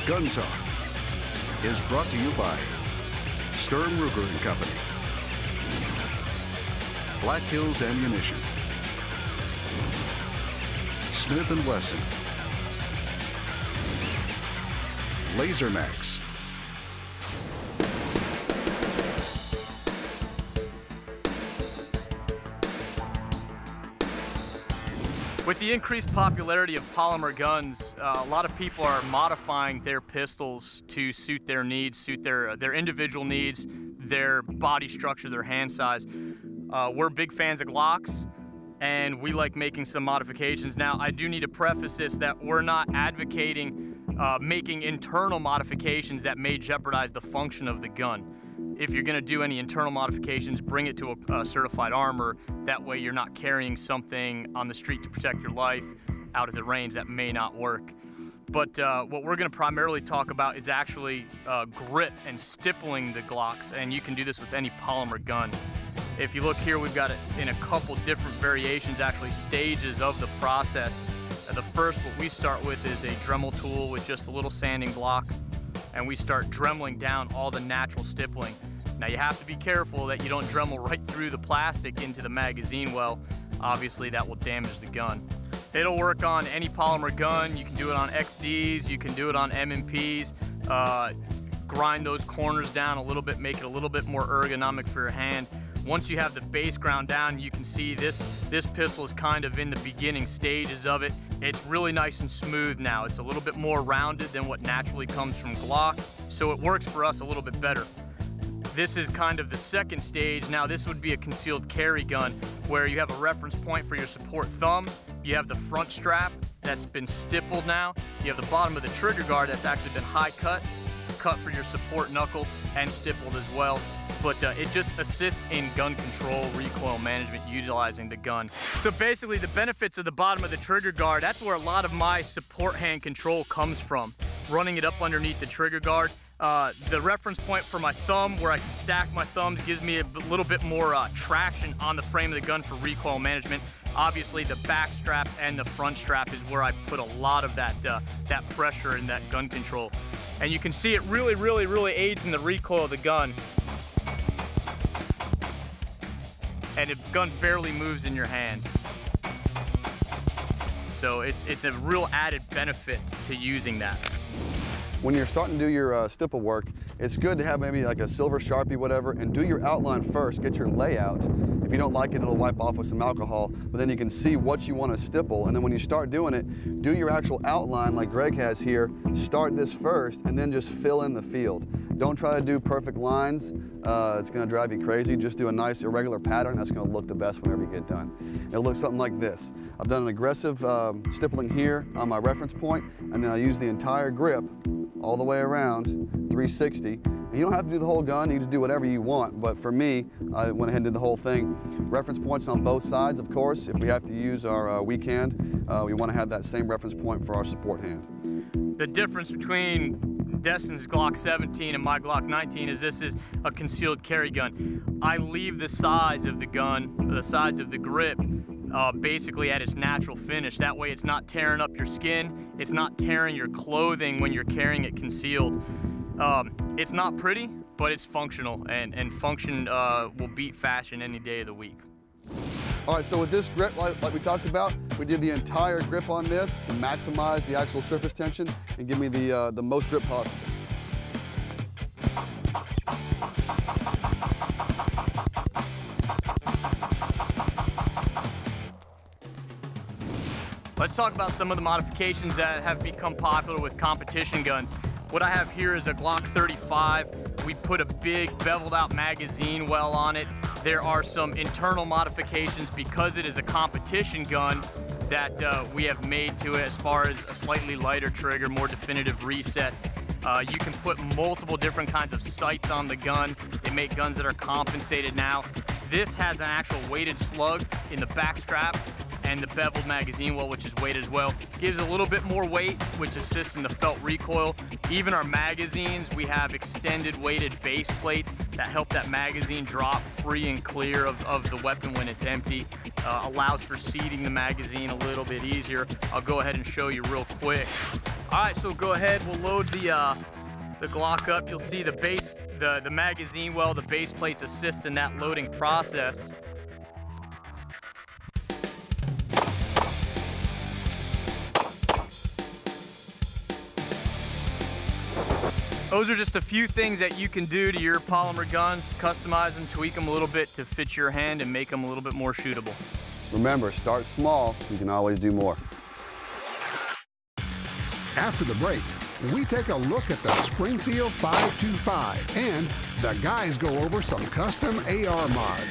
Gun Talk is brought to you by Sturm Ruger and Company, Black Hills Ammunition, Smith & Wesson, LaserMax, with the increased popularity of polymer guns, a lot of people are modifying their pistols to suit their needs, suit their individual needs, their body structure, their hand size. We're big fans of Glocks, and we like making some modifications. Now, I do need to preface this that we're not advocating making internal modifications that may jeopardize the function of the gun. If you're going to do any internal modifications, bring it to a certified armor. That way you're not carrying something on the street to protect your life out of the range that may not work. But what we're going to primarily talk about is actually grip and stippling the Glocks, and you can do this with any polymer gun. If you look here, we've got it in a couple different variations, actually stages of the process. The first, what we start with is a Dremel tool with just a little sanding block, and we start dremeling down all the natural stippling. Now you have to be careful that you don't Dremel right through the plastic into the magazine well. Obviously that will damage the gun. It'll work on any polymer gun. You can do it on XDs, you can do it on M&Ps. Grind those corners down a little bit, make it a little bit more ergonomic for your hand. Once you have the base ground down, you can see this pistol is kind of in the beginning stages of it. It's really nice and smooth now. It's a little bit more rounded than what naturally comes from Glock, so it works for us a little bit better. This is kind of the second stage. Now this would be a concealed carry gun where you have a reference point for your support thumb. You have the front strap that's been stippled now. You have the bottom of the trigger guard that's actually been high cut for your support knuckle and stippled as well. But it just assists in gun control, recoil management, utilizing the gun. So basically the benefits of the bottom of the trigger guard, that's where a lot of my support hand control comes from. Running it up underneath the trigger guard. The reference point for my thumb, where I can stack my thumbs, gives me a little bit more traction on the frame of the gun for recoil management. Obviously the back strap and the front strap is where I put a lot of that pressure and that gun control. And you can see it really aids in the recoil of the gun. And the gun barely moves in your hands. So it's a real added benefit to using that. When you're starting to do your stipple work, it's good to have maybe like a silver Sharpie, whatever, and do your outline first, get your layout. If you don't like it, it'll wipe off with some alcohol, but then you can see what you want to stipple, and then when you start doing it, do your actual outline like Greg has here, start this first, and then just fill in the field. Don't try to do perfect lines. It's going to drive you crazy. Just do a nice irregular pattern. That's going to look the best whenever you get done. It'll look something like this. I've done an aggressive stippling here on my reference point, and then I use the entire grip all the way around, 360. And you don't have to do the whole gun, you can just do whatever you want, but for me, I went ahead and did the whole thing. Reference points on both sides, of course. If we have to use our weak hand, we want to have that same reference point for our support hand. The difference between Destin's Glock 17 and my Glock 19 is this is a concealed carry gun. I leave the sides of the gun, the sides of the grip, basically at its natural finish. That way it's not tearing up your skin, it's not tearing your clothing when you're carrying it concealed. It's not pretty, but it's functional, and function will beat fashion any day of the week. All right, so with this grip, like we talked about, we did the entire grip on this to maximize the actual surface tension and give me the most grip possible. Let's talk about some of the modifications that have become popular with competition guns. What I have here is a Glock 35. We put a big beveled out magazine well on it. There are some internal modifications because it is a competition gun that we have made to it, as far as a slightly lighter trigger, more definitive reset. You can put multiple different kinds of sights on the gun. They make guns that are compensated now. This has an actual weighted slug in the back strap and the beveled magazine well, which is weighted as well. Gives a little bit more weight, which assists in the felt recoil. Even our magazines, we have extended weighted base plates that help that magazine drop free and clear of the weapon when it's empty. Allows for seating the magazine a little bit easier. I'll go ahead and show you real quick. All right, so go ahead. We'll load the Glock up. You'll see the base, the magazine well, the base plates assist in that loading process. Those are just a few things that you can do to your polymer guns. Customize them, tweak them a little bit to fit your hand and make them a little bit more shootable. Remember, start small. You can always do more. After the break, we take a look at the Springfield 525 and the guys go over some custom AR mods.